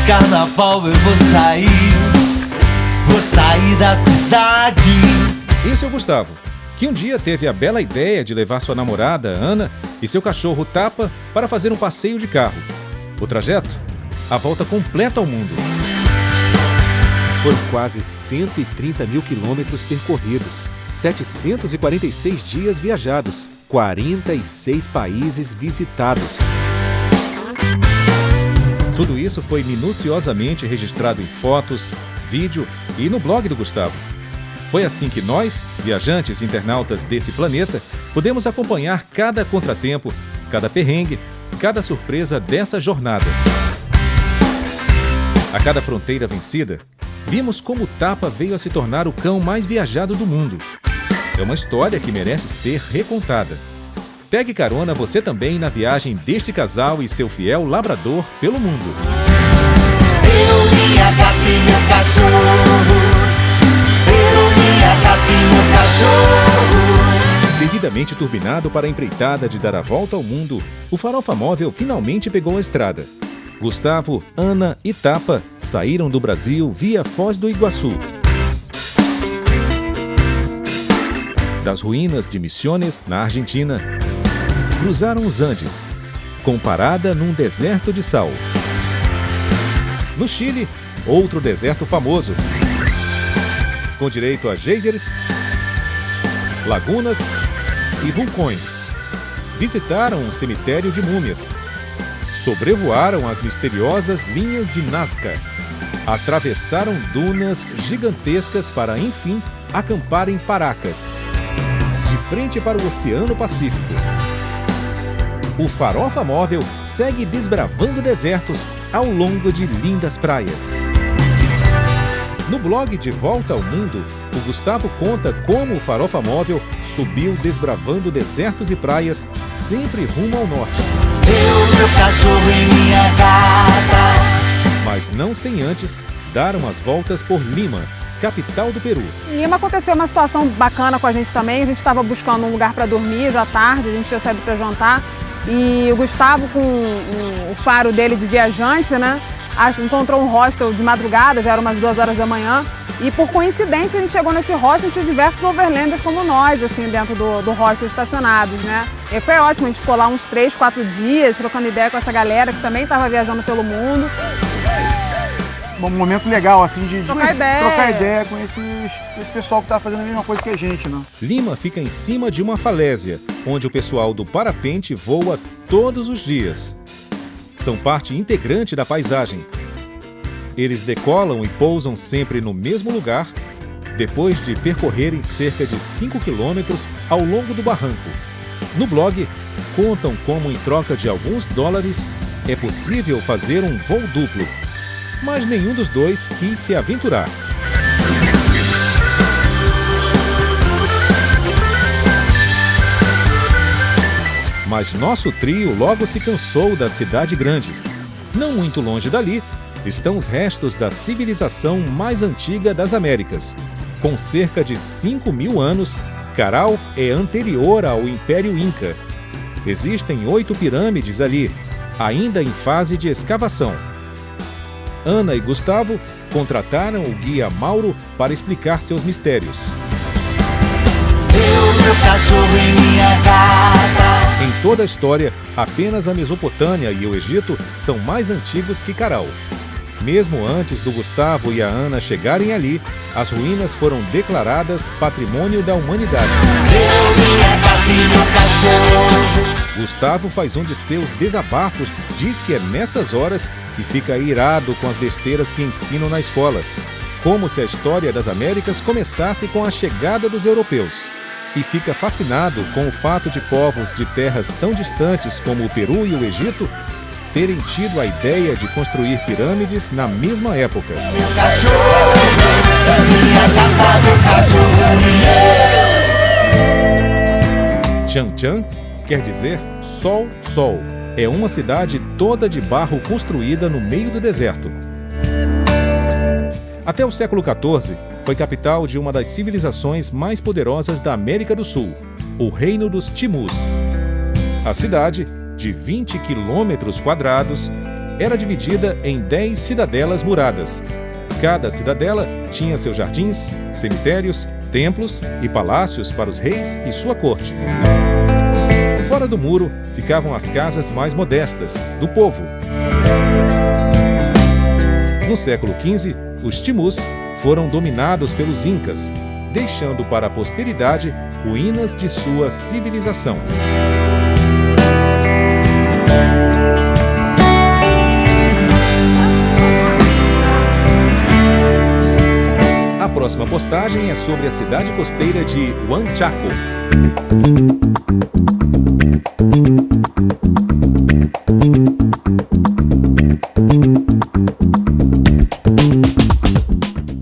carnaval eu vou sair da cidade. Esse é o Gustavo, que um dia teve a bela ideia de levar sua namorada, Ana, e seu cachorro Tapa para fazer um passeio de carro. O trajeto? A volta completa ao mundo. Foram quase 130 mil quilômetros percorridos, 746 dias viajados, 46 países visitados. Tudo isso foi minuciosamente registrado em fotos, vídeo e no blog do Gustavo. Foi assim que nós, viajantes internautas desse planeta, pudemos acompanhar cada contratempo, cada perrengue, cada surpresa dessa jornada. A cada fronteira vencida, vimos como o Tapa veio a se tornar o cão mais viajado do mundo. É uma história que merece ser recontada. Pegue carona você também na viagem deste casal e seu fiel labrador pelo mundo. Eu, minha gata e meu cachorro. Eu, minha gata e meu cachorro. Devidamente turbinado para a empreitada de dar a volta ao mundo, o Farofa Móvel finalmente pegou a estrada. Gustavo, Ana e Tapa saíram do Brasil via Foz do Iguaçu. Das ruínas de Misiones, na Argentina, cruzaram os Andes, com parada num deserto de sal. No Chile, outro deserto famoso, com direito a geysers, lagunas e vulcões. Visitaram um cemitério de múmias. Sobrevoaram as misteriosas linhas de Nazca. Atravessaram dunas gigantescas para, enfim, acampar em Paracas, de frente para o Oceano Pacífico. O Farofa Móvel segue desbravando desertos ao longo de lindas praias. No blog De Volta ao Mundo, o Gustavo conta como o Farofa Móvel subiu desbravando desertos e praias, sempre rumo ao norte. Eu, meu cachorro e minha gata. Mas não sem antes dar umas voltas por Lima, capital do Peru. Em Lima aconteceu uma situação bacana com a gente também. A gente estava buscando um lugar para dormir já tarde, a gente tinha saído para jantar. E o Gustavo, com o faro dele de viajante, né, encontrou um hostel de madrugada, já eram umas 2 horas da manhã. E por coincidência a gente chegou nesse hostel e tinha diversos overlanders como nós, assim, dentro do hostel estacionados, né. E foi ótimo, a gente ficou lá uns 3, 4 dias, trocando ideia com essa galera que também estava viajando pelo mundo. Um momento legal, assim, de trocar ideia com esse pessoal que está fazendo a mesma coisa que a gente, né? Lima fica em cima de uma falésia, onde o pessoal do parapente voa todos os dias. São parte integrante da paisagem. Eles decolam e pousam sempre no mesmo lugar, depois de percorrerem cerca de 5 quilômetros ao longo do barranco. No blog, contam como, em troca de alguns dólares, é possível fazer um voo duplo. Mas nenhum dos dois quis se aventurar. Mas nosso trio logo se cansou da cidade grande. Não muito longe dali, estão os restos da civilização mais antiga das Américas. Com cerca de 5.000 anos, Caral é anterior ao Império Inca. Existem 8 pirâmides ali, ainda em fase de escavação. Ana e Gustavo contrataram o guia Mauro para explicar seus mistérios. Eu, meu cachorro e minha gata. Em toda a história, apenas a Mesopotâmia e o Egito são mais antigos que Caral. Mesmo antes do Gustavo e a Ana chegarem ali, as ruínas foram declaradas Patrimônio da Humanidade. Eu, minha gata e meu cachorro. Gustavo faz um de seus desabafos, diz que é nessas horas que fica irado com as besteiras que ensinam na escola, como se a história das Américas começasse com a chegada dos europeus. E fica fascinado com o fato de povos de terras tão distantes como o Peru e o Egito terem tido a ideia de construir pirâmides na mesma época. Meu cachorro, minha gata, meu cachorro e eu. Changchun quer dizer Sol, Sol. É uma cidade toda de barro construída no meio do deserto. Até o século XIV, foi capital de uma das civilizações mais poderosas da América do Sul, o Reino dos Timus. A cidade, de 20 quilômetros quadrados, era dividida em 10 cidadelas muradas. Cada cidadela tinha seus jardins, cemitérios, templos e palácios para os reis e sua corte. Fora do muro ficavam as casas mais modestas, do povo. No século XV, os Timus foram dominados pelos Incas, deixando para a posteridade ruínas de sua civilização. A próxima postagem é sobre a cidade costeira de Huanchaco.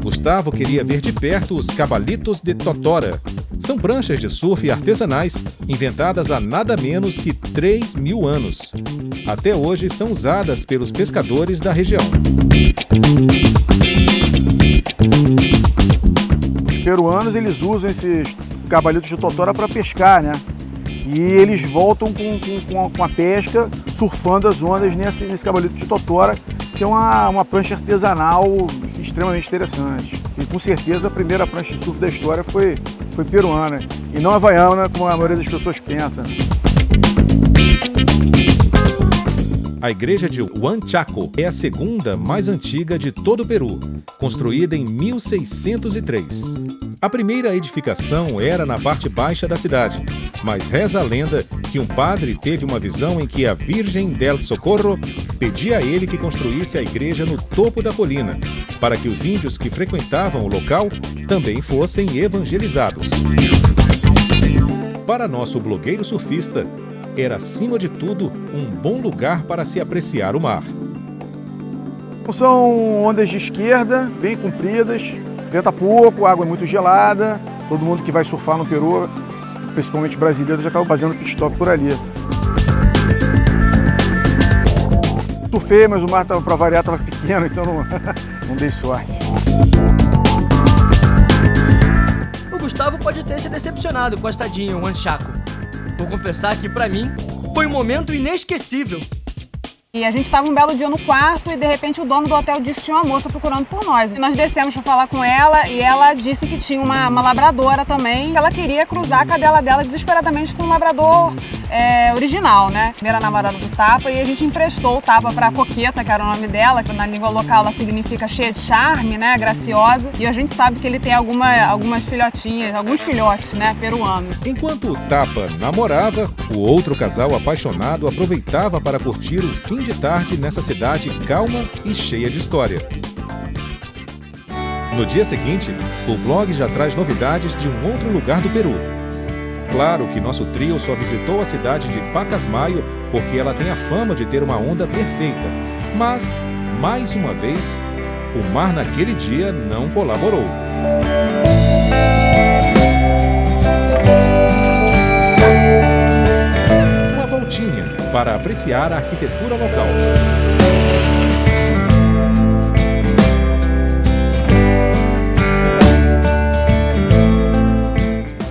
Gustavo queria ver de perto os Cabalitos de Totora. São pranchas de surf artesanais inventadas há nada menos que 3.000 anos. Até hoje são usadas pelos pescadores da região. Os peruanos, eles usam esses cabalitos de totora para pescar, né? E eles voltam com a pesca, surfando as ondas nesse cabalito de totora, que é uma prancha artesanal extremamente interessante. E com certeza a primeira prancha de surf da história foi peruana, e não havaiana, como a maioria das pessoas pensa. A igreja de Huanchaco é a segunda mais antiga de todo o Peru, construída em 1603. A primeira edificação era na parte baixa da cidade, mas reza a lenda que um padre teve uma visão em que a Virgem del Socorro pedia a ele que construísse a igreja no topo da colina, para que os índios que frequentavam o local também fossem evangelizados. Para nosso blogueiro surfista, era acima de tudo um bom lugar para se apreciar o mar. São ondas de esquerda, bem compridas, venta pouco, a água é muito gelada. Todo mundo que vai surfar no Peru, principalmente brasileiros, acaba fazendo pit stop por ali. Surfei, mas o mar, para variar, estava pequeno, então não dei sorte. O Gustavo pode ter se decepcionado com a estadia em Huanchaco. Vou confessar que, pra mim, foi um momento inesquecível. E a gente estava um belo dia no quarto e de repente o dono do hotel disse que tinha uma moça procurando por nós. E nós descemos para falar com ela e ela disse que tinha uma labradora também. Ela queria cruzar a cadela dela desesperadamente com um labrador original, né? Primeira namorada do Tapa, e a gente emprestou o Tapa para Coqueta, que era o nome dela, que na língua local ela significa cheia de charme, né? Graciosa. E a gente sabe que ele tem algumas filhotinhas, alguns filhotes, né? Peruanos. Enquanto o Tapa namorava, o outro casal apaixonado aproveitava para curtir o fim de tarde nessa cidade calma e cheia de história. No dia seguinte, o blog já traz novidades de um outro lugar do Peru. Claro que nosso trio só visitou a cidade de Pacasmayo porque ela tem a fama de ter uma onda perfeita. Mas, mais uma vez, o mar naquele dia não colaborou. Uma voltinha para apreciar a arquitetura local.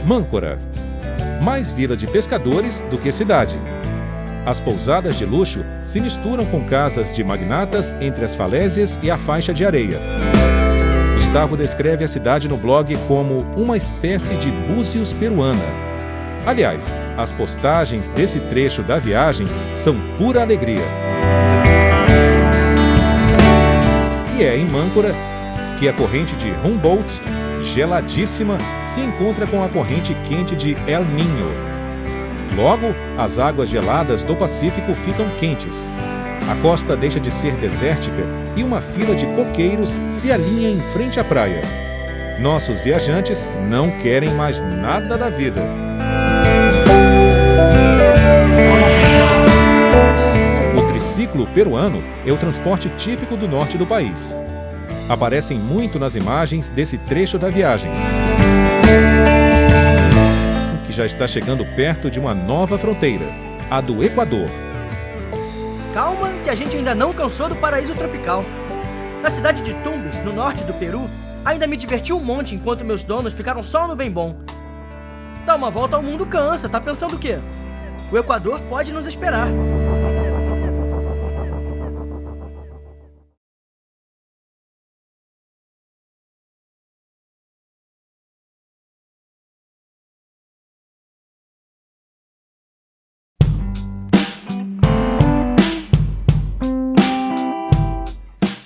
Mâncora. Mais vila de pescadores do que cidade. As pousadas de luxo se misturam com casas de magnatas entre as falésias e a faixa de areia. Gustavo descreve a cidade no blog como uma espécie de Búzios peruana. Aliás, as postagens desse trecho da viagem são pura alegria. E é em Mâncora que a corrente de Humboldt, geladíssima, se encontra com a corrente quente de El Niño. Logo, as águas geladas do Pacífico ficam quentes. A costa deixa de ser desértica e uma fila de coqueiros se alinha em frente à praia. Nossos viajantes não querem mais nada da vida. O triciclo peruano é o transporte típico do norte do país. Aparecem muito nas imagens desse trecho da viagem, que já está chegando perto de uma nova fronteira, a do Equador. Calma, que a gente ainda não cansou do paraíso tropical. Na cidade de Tumbes, no norte do Peru, ainda me diverti um monte enquanto meus donos ficaram só no bem bom. Dar uma volta ao mundo cansa, tá pensando o quê? O Equador pode nos esperar.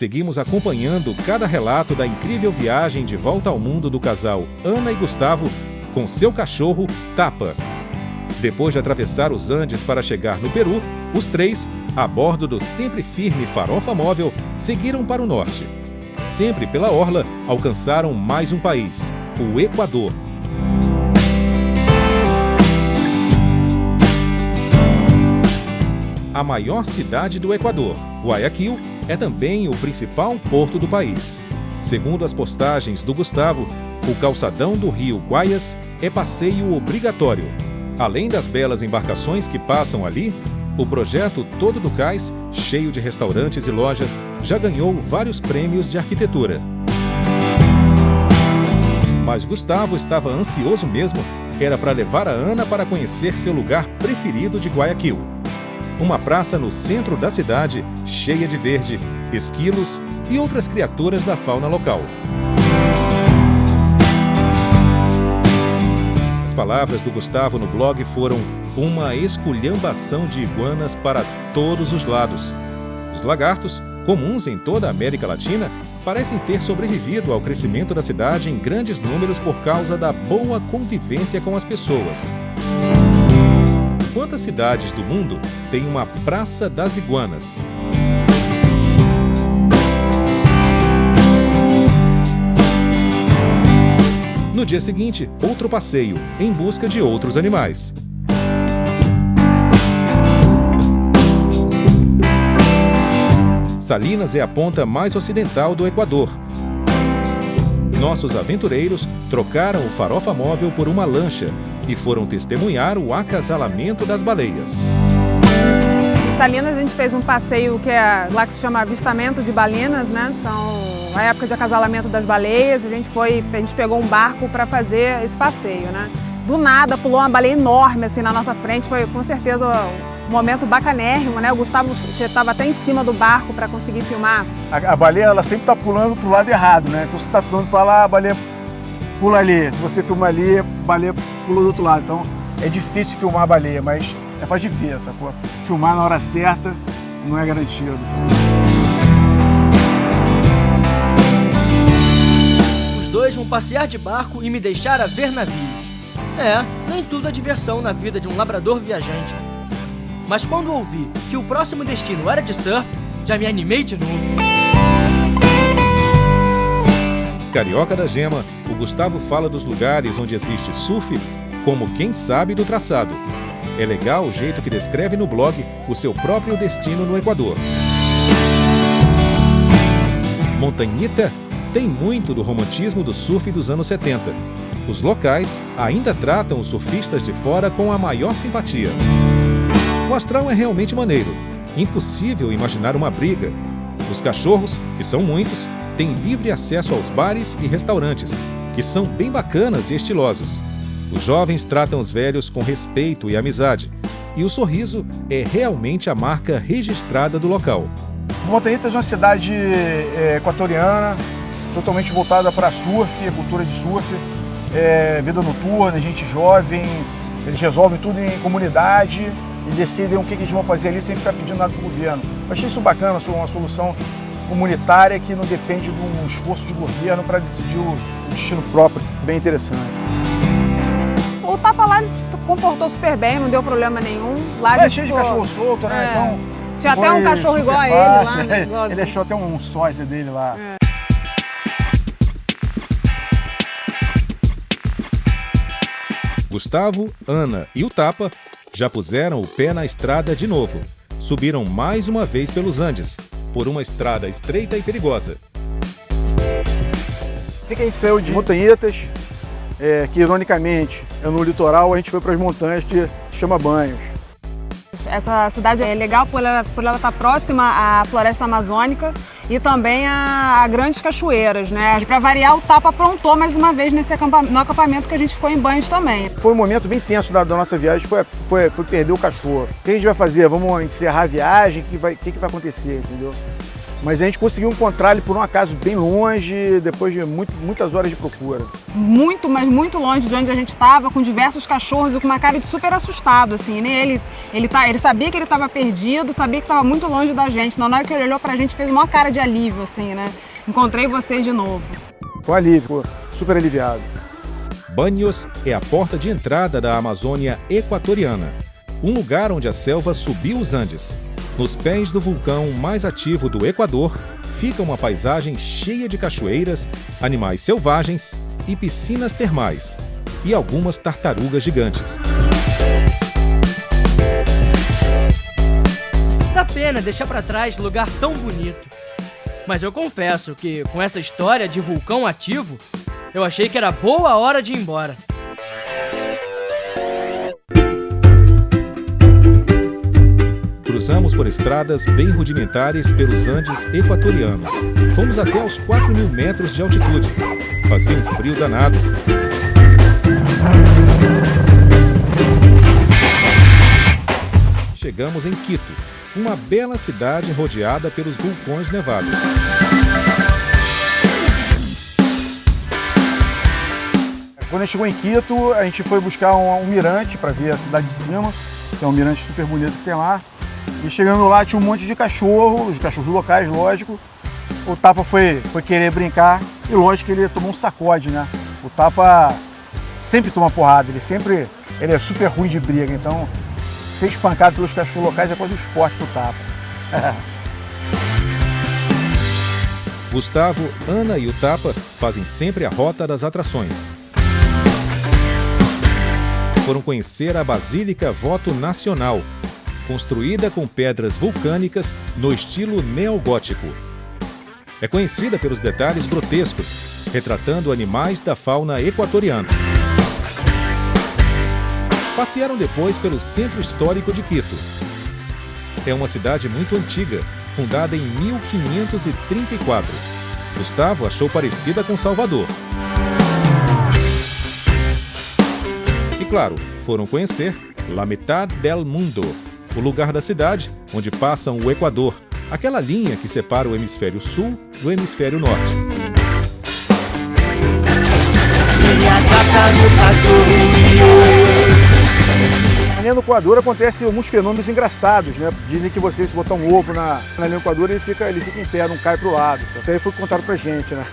seguimos acompanhando cada relato da incrível viagem de volta ao mundo do casal Ana e Gustavo com seu cachorro, Tapa. Depois de atravessar os Andes para chegar no Peru, os três, a bordo do sempre firme Farofa Móvel, seguiram para o norte. Sempre pela orla, alcançaram mais um país, o Equador. A maior cidade do Equador, Guayaquil, é também o principal porto do país. Segundo as postagens do Gustavo, o calçadão do rio Guayas é passeio obrigatório. Além das belas embarcações que passam ali, o projeto todo do cais, cheio de restaurantes e lojas, já ganhou vários prêmios de arquitetura. Mas Gustavo estava ansioso mesmo, era para levar a Ana para conhecer seu lugar preferido de Guayaquil. Uma praça no centro da cidade, cheia de verde, esquilos e outras criaturas da fauna local. As palavras do Gustavo no blog foram uma esculhambação de iguanas para todos os lados. Os lagartos, comuns em toda a América Latina, parecem ter sobrevivido ao crescimento da cidade em grandes números por causa da boa convivência com as pessoas. Quantas cidades do mundo têm uma Praça das Iguanas? No dia seguinte, outro passeio, em busca de outros animais. Salinas é a ponta mais ocidental do Equador. Nossos aventureiros trocaram o Farofa Móvel por uma lancha e foram testemunhar o acasalamento das baleias. Em Salinas a gente fez um passeio que é lá que se chama avistamento de baleias, né? São a época de acasalamento das baleias. A gente pegou um barco para fazer esse passeio, né? Do nada pulou uma baleia enorme assim na nossa frente, foi com certeza um momento bacanérrimo, né? O Gustavo estava até em cima do barco para conseguir filmar. A baleia, ela sempre está pulando para o lado errado, né? Então você está pulando para lá, a baleia pula ali. Se você filma ali, a baleia pula do outro lado. Então é difícil filmar a baleia, mas é fácil de ver, sacou? Filmar na hora certa não é garantido. Os dois vão passear de barco e me deixar a ver navios. Nem tudo é diversão na vida de um labrador viajante. Mas quando ouvi que o próximo destino era de surf, já me animei de novo. Carioca da Gema, o Gustavo fala dos lugares onde existe surf como quem sabe do traçado. É legal o jeito que descreve no blog o seu próprio destino no Equador. Montanhita tem muito do romantismo do surf dos anos 70. Os locais ainda tratam os surfistas de fora com a maior simpatia. O astral é realmente maneiro. Impossível imaginar uma briga. Os cachorros, que são muitos, têm livre acesso aos bares e restaurantes, que são bem bacanas e estilosos. Os jovens tratam os velhos com respeito e amizade. E o sorriso é realmente a marca registrada do local. Montanhita é uma cidade equatoriana, totalmente voltada para surf, cultura de surf, vida noturna, gente jovem. Eles resolvem tudo em comunidade e decidem o que eles vão fazer ali sem ficar pedindo nada para o governo. Eu achei isso bacana, uma solução comunitária que não depende de um esforço de governo para decidir o destino próprio. Bem interessante. O Tapa lá ele se comportou super bem, não deu problema nenhum. Lá Cheio de cachorro solto, né? Então, tinha até um cachorro igual a ele lá, né? Ele achou até um sósia dele lá. Gustavo, Ana e o Tapa já puseram o pé na estrada de novo. Subiram mais uma vez pelos Andes, por uma estrada estreita e perigosa. Assim que a gente saiu de Montanhitas, que ironicamente é no litoral, a gente foi para as montanhas que chama Banhos. Essa cidade é legal por ela estar próxima à floresta amazônica e também a grandes cachoeiras, né? Para variar, o Tapa aprontou mais uma vez no acampamento que a gente ficou em Banhos também. Foi um momento bem tenso da nossa viagem, foi perder o cachorro. O que a gente vai fazer? Vamos encerrar a viagem? O que vai acontecer, entendeu? Mas a gente conseguiu encontrar ele por um acaso bem longe, depois de muitas horas de procura. Muito, mas muito longe de onde a gente estava, com diversos cachorros e com uma cara de super assustado, assim, né? Ele sabia que ele estava perdido, sabia que estava muito longe da gente. Na hora que ele olhou pra gente, fez uma cara de alívio, assim, né? Encontrei vocês de novo. Foi um alívio, ficou super aliviado. Banhos é a porta de entrada da Amazônia equatoriana, um lugar onde a selva subiu os Andes. Nos pés do vulcão mais ativo do Equador, fica uma paisagem cheia de cachoeiras, animais selvagens e piscinas termais, e algumas tartarugas gigantes. Dá pena deixar pra trás lugar tão bonito. Mas eu confesso que, com essa história de vulcão ativo, eu achei que era boa hora de ir embora. Cruzamos por estradas bem rudimentares pelos Andes equatorianos. Fomos até aos 4.000 metros de altitude. Fazia um frio danado. Chegamos em Quito, uma bela cidade rodeada pelos vulcões nevados. Quando a gente chegou em Quito, a gente foi buscar um mirante para ver a cidade de cima, que é um mirante super bonito que tem lá. E chegando lá tinha um monte de cachorro, os cachorros locais, lógico. O Tapa foi querer brincar e lógico que ele tomou um sacode, né? O Tapa sempre toma porrada, ele é super ruim de briga, então ser espancado pelos cachorros locais é quase um esporte pro Tapa. Gustavo, Ana e o Tapa fazem sempre a rota das atrações. Foram conhecer a Basílica Voto Nacional, construída com pedras vulcânicas no estilo neogótico. É conhecida pelos detalhes grotescos, retratando animais da fauna equatoriana. Passearam depois pelo Centro Histórico de Quito. É uma cidade muito antiga, fundada em 1534. Gustavo achou parecida com Salvador. E claro, foram conhecer La Mitad del Mundo, o lugar da cidade onde passam o Equador, aquela linha que separa o hemisfério sul do hemisfério norte. Na linha do Equador acontecem alguns fenômenos engraçados, né? Dizem que você, se botar um ovo na linha do Equador, ele fica em pé, não cai pro lado. Isso aí foi contado pra gente, né?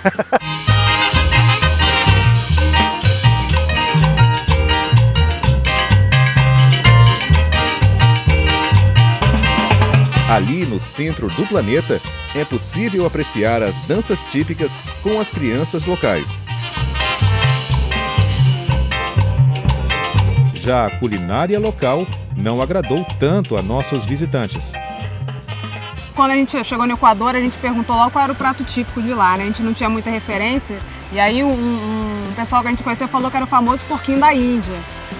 Ali no centro do planeta, é possível apreciar as danças típicas com as crianças locais. Já a culinária local não agradou tanto a nossos visitantes. Quando a gente chegou no Equador, a gente perguntou logo qual era o prato típico de lá, né? A gente não tinha muita referência. E aí um pessoal que a gente conheceu falou que era o famoso porquinho da Índia.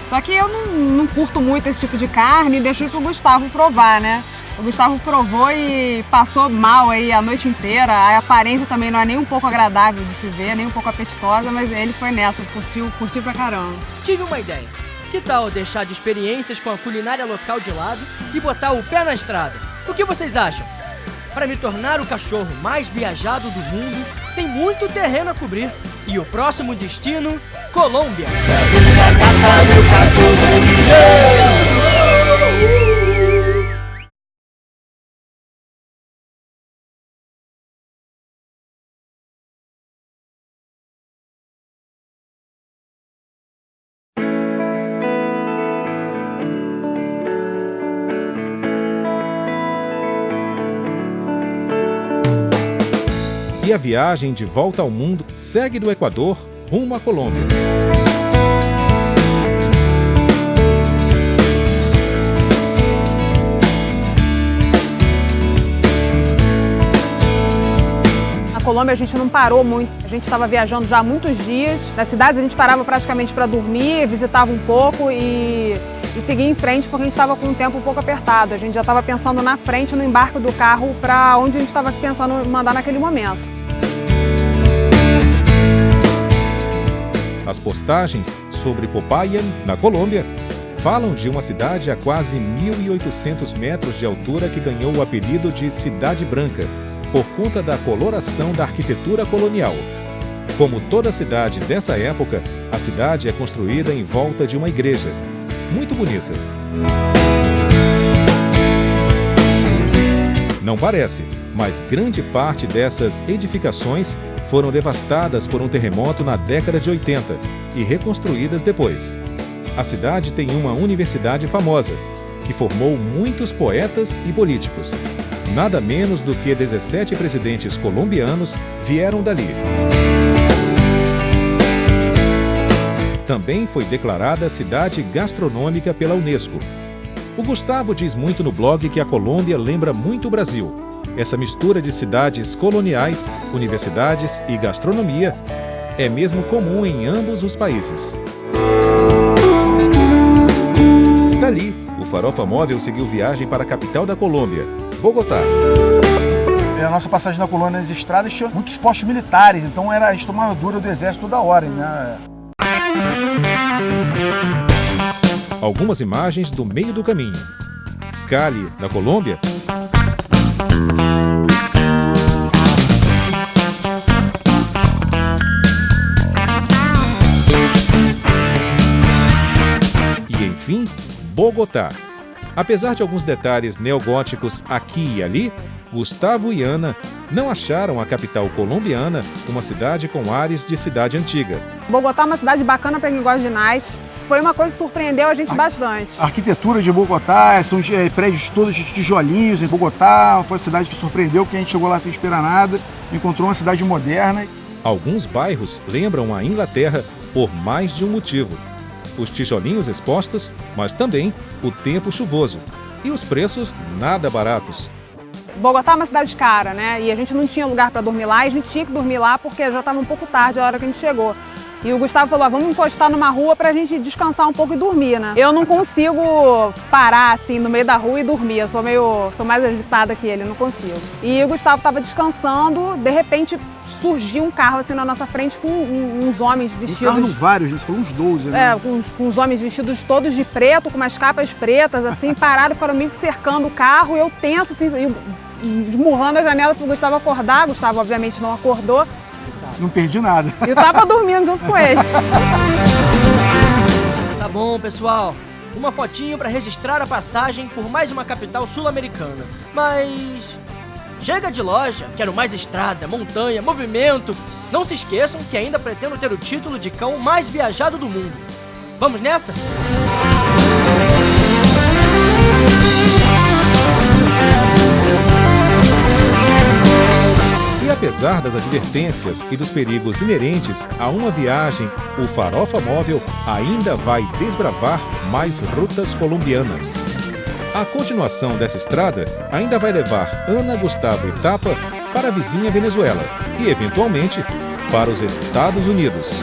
Só que eu não curto muito esse tipo de carne e deixei pro Gustavo provar, né? O Gustavo provou e passou mal aí a noite inteira. A aparência também não é nem um pouco agradável de se ver, nem um pouco apetitosa, mas ele foi nessa, curtiu pra caramba. Tive uma ideia. Que tal deixar de experiências com a culinária local de lado e botar o pé na estrada? O que vocês acham? Para me tornar o cachorro mais viajado do mundo, tem muito terreno a cobrir. E o próximo destino, Colômbia. E a viagem de volta ao mundo segue do Equador rumo à Colômbia. Na Colômbia a gente não parou muito, a gente estava viajando já há muitos dias. Nas cidades a gente parava praticamente para dormir, visitava um pouco e seguir em frente porque a gente estava com o tempo um pouco apertado. A gente já estava pensando na frente no embarque do carro para onde a gente estava pensando em mandar naquele momento. As postagens sobre Popayan, na Colômbia, falam de uma cidade a quase 1.800 metros de altura que ganhou o apelido de Cidade Branca, por conta da coloração da arquitetura colonial. Como toda cidade dessa época, a cidade é construída em volta de uma igreja. Muito bonita. Não parece, mas grande parte dessas edificações foram devastadas por um terremoto na década de 80 e reconstruídas depois. A cidade tem uma universidade famosa, que formou muitos poetas e políticos. Nada menos do que 17 presidentes colombianos vieram dali. Também foi declarada cidade gastronômica pela Unesco. O Gustavo diz muito no blog que a Colômbia lembra muito o Brasil. Essa mistura de cidades coloniais, universidades e gastronomia é mesmo comum em ambos os países. Dali, o Farofa Móvel seguiu viagem para a capital da Colômbia, Bogotá. A nossa passagem na colônia nas estradas tinha muitos postos militares, então a gente tomava dura do exército toda hora, né? Algumas imagens do meio do caminho. Cali, na Colômbia. E, enfim, Bogotá. Apesar de alguns detalhes neogóticos aqui e ali, Gustavo e Ana não acharam a capital colombiana uma cidade com ares de cidade antiga. Bogotá é uma cidade bacana para quem gosta de nice. Foi uma coisa que surpreendeu a gente bastante. A arquitetura de Bogotá, são prédios todos de tijolinhos em Bogotá, foi uma cidade que surpreendeu, que a gente chegou lá sem esperar nada, encontrou uma cidade moderna. Alguns bairros lembram a Inglaterra por mais de um motivo. Os tijolinhos expostos, mas também o tempo chuvoso. E os preços nada baratos. Bogotá é uma cidade cara, né? E a gente não tinha lugar para dormir lá, e a gente tinha que dormir lá porque já estava um pouco tarde a hora que a gente chegou. E o Gustavo falou, vamos encostar numa rua pra gente descansar um pouco e dormir, né? Eu não consigo parar assim no meio da rua e dormir, eu sou mais agitada que ele, não consigo. E o Gustavo estava descansando, de repente surgiu um carro assim na nossa frente com uns homens vestidos... Um carro vários, foram uns 12, né? Com uns homens vestidos todos de preto, com umas capas pretas, assim, pararam, ficaram meio que cercando o carro, e eu tenso, assim, esmurrando a janela pro Gustavo acordar. Gustavo obviamente não acordou. Não perdi nada. Eu tava dormindo junto com ele. Tá bom, pessoal. Uma fotinho para registrar a passagem por mais uma capital sul-americana. Mas... chega de loja, quero mais estrada, montanha, movimento. Não se esqueçam que ainda pretendo ter o título de cão mais viajado do mundo. Vamos nessa? E apesar das advertências e dos perigos inerentes a uma viagem, o Farofa Móvel ainda vai desbravar mais rutas colombianas. A continuação dessa estrada ainda vai levar Ana, Gustavo e Tapa para a vizinha Venezuela e, eventualmente, para os Estados Unidos.